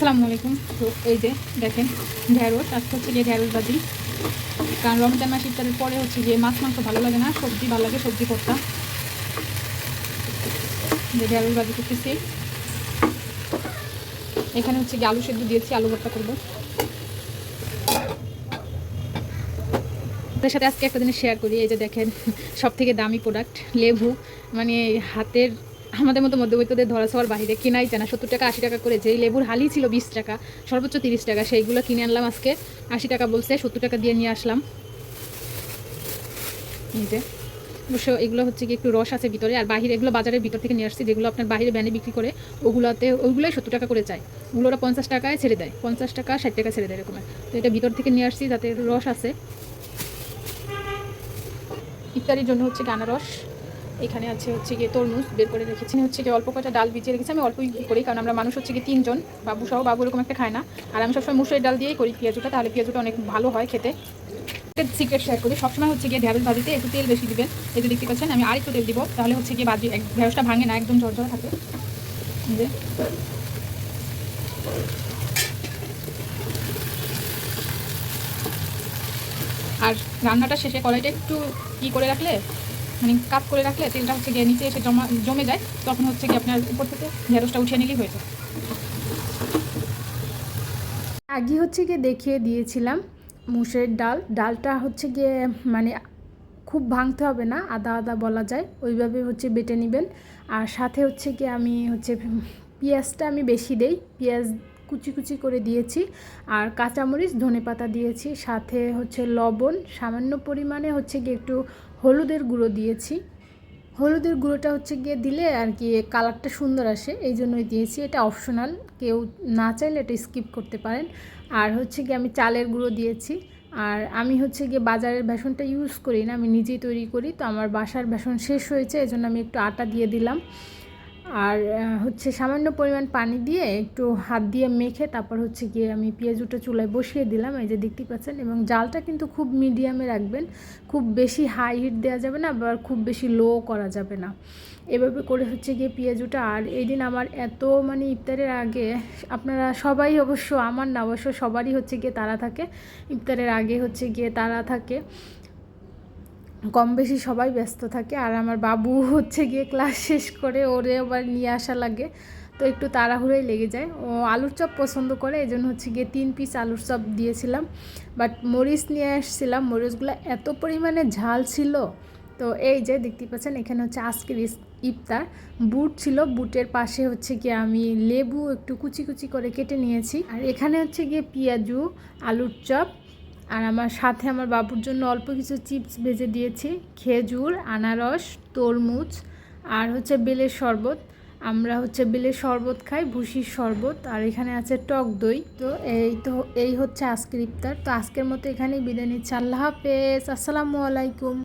আসসালামু আলাইকুম। তো এই যে দেখেন ঢ্যাঁড়স, আজকে হচ্ছে গিয়ে ঢ্যাঁড়স ভাজি। কারণ রমজান মাস ইফতারের পরে হচ্ছে গিয়ে মাছ মাংস ভালো লাগে না, সবজি ভালো লাগে, সবজি ভর্তা। যে ঢ্যাঁড়স ভাজি করতেছি, এখানে হচ্ছে গিয়ে আলু সেদ্ধ দিয়েছি, আলু ভর্তা করবো। আপনার সাথে আজকে একটা জিনিস শেয়ার করি। এই যে দেখেন সব থেকে দামি প্রোডাক্ট লেবু, মানে হাতের আমাদের মতো মধ্যবিত্তদের ধরা ছোঁয়ার বাইরে কেনাই যায় না। 70 টাকা 80 টাকা করে, যেই লেবুর হালি ছিল 20 টাকা, সর্বোচ্চ 30 টাকা, সেইগুলো কিনে আনলাম আজকে 80 টাকা বলছে, 70 টাকা দিয়ে নিয়ে আসলাম। এই যে অবশ্য এগুলো হচ্ছে কি একটু রস আছে ভিতরে, আর বাহিরে এগুলো বাজারের ভিতর থেকে নিয়ে আসছি, যেগুলো আপনার বাহিরে ব্যানে বিক্রি করে ওইগুলোই 70 টাকা করে চায়, ওগুলোরা 50 টাকায় ছেড়ে দেয়, 50 টাকা 60 টাকা ছেড়ে দেয় এরকমের। তো এটা ভিতর থেকে নিয়ে আসছি যাতে রস আছে। ইফতারির জন্য হচ্ছে কি আনারস, এখানে আছে হচ্ছে গিয়ে তরমুজ বের করে রেখেছি, হচ্ছে গিয়ে অল্প কটা ডাল ভিজিয়ে রেখেছি। আমি অল্পই করি কারণ আমরা মানুষ হচ্ছে গিয়ে 3 জন, বাবু সহ, বাবু এরকম একটা খায় না। আর আমি সবসময় মুসুরের ডাল দিয়েই করি পেঁয়াজুটা, তাহলে পেঁয়াজুটা অনেক ভালো হয় খেতে। সিক্রেট শেয়ার করি, সবসময় হচ্ছে গিয়ে ঢ্যাঁড়স ভাজিতে একটু তেল বেশি দিবেন। এই যে দেখতে পাচ্ছেন আমি আর একটু তেল দিব, তাহলে হচ্ছে গিয়ে ঢ্যাঁড়সটা ভাঙে না, একদম ঝরঝরে থাকে। যে আর রান্নাটা শেষে কড়াইটা একটু করে রাখলে, মানে কাত করে রাখলে তেলটা হচ্ছে গিয়ে নিচে এসে জমে যায়, তখন হচ্ছে গিয়ে আপনার উপর থেকে ঢেঁড়সটা উঠিয়ে নিলেই হয়ে যায়। আগে হচ্ছে গিয়ে দেখিয়ে দিয়েছিলাম মুসুরের ডালটা হচ্ছে গিয়ে মানে খুব ভাঙতে হবে না, আদা আদা বলা যায়, ওইভাবে হচ্ছে বেটে নেবেন। আর সাথে হচ্ছে গিয়ে আমি হচ্ছে পেঁয়াজটা আমি বেশি দেই, পেঁয়াজ কুচি কুচি করে দিয়েছি, আর কাঁচামরিচ ধনেপাতা দিয়েছি, সাথে হচ্ছে লবণ, সামান্য পরিমাণে হচ্ছে গিয়ে একটু হলুদের গুঁড়ো দিয়েছি। হলুদের গুঁড়োটা হচ্ছে গিয়ে দিলে আর কি কালারটা সুন্দর আসে, এই জন্যই দিয়েছি। এটা অপশনাল, কেউ না চাইলে এটা স্কিপ করতে পারেন। আর হচ্ছে গিয়ে আমি চালের গুঁড়ো দিয়েছি। আর আমি হচ্ছে গিয়ে বাজারের বেসনটা ইউজ করি না, আমি নিজেই তৈরি করি। তো আমার বাসার বেসন শেষ হয়েছে, এই জন্য আমি একটু আটা দিয়ে দিলাম। আর হচ্ছে সামান্য পরিমাণ পানি দিয়ে একটু হাত দিয়ে মেখে তারপর হচ্ছে গিয়ে আমি পেঁয়াজুটা চুলায় বসিয়ে দিলাম, এই যে দেখতে পাচ্ছেন। এবং জালটা কিন্তু খুব মিডিয়ামে রাখবেন, খুব বেশি হাই হিট দেওয়া যাবে না, আবার খুব বেশি লো করা যাবে না। এভাবে করে হচ্ছে গিয়ে পেঁয়াজুটা। আর এই দিন আমার এত মানে ইফতারের আগে, আপনারা সবাই অবশ্য, আমার না অবশ্য সবারই হচ্ছে গিয়ে তাড়া থাকে, ইফতারের আগে হচ্ছে গিয়ে তাড়া থাকে, কম বেশি সবাই ব্যস্ত থাকে। আর আমার বাবু হচ্ছে গিয়ে ক্লাস শেষ করে ওরে আবার নিয়ে আসা লাগে, তো একটু তাড়াহুড়োই লেগে যায়। ও আলুর চপ পছন্দ করে, এই জন্য হচ্ছে গিয়ে 3 পিস আলুর চপ দিয়েছিলাম। বাট মরিচ নিয়ে আসছিলাম, মরিচগুলো এত পরিমাণে ঝাল ছিল। তো এই যে দেখতে পাচ্ছেন, এখানে হচ্ছে আজকের ইফতার। বুট ছিল, বুটের পাশে হচ্ছে গিয়ে আমি লেবু একটু কুচি কুচি করে কেটে নিয়েছি। আর এখানে হচ্ছে গিয়ে পেঁয়াজু, আলুর চপ, আর আমার সাথে আমার বাবুর জন্য অল্প কিছু চিপস ভেজে দিয়েছি, খেজুর, আনারস, তরমুজ, আর হচ্ছে বেলের শরবত। আমরা হচ্ছে বেলের শরবত খাই, ভুসির শরবত, আর এখানে আছে টক দই। তো এই হচ্ছে আজকের ইফতার। তো আজকের মতো এখানেই বিদায় নিচ্ছি। আল্লাহ হাফেজ, আসসালামু আলাইকুম।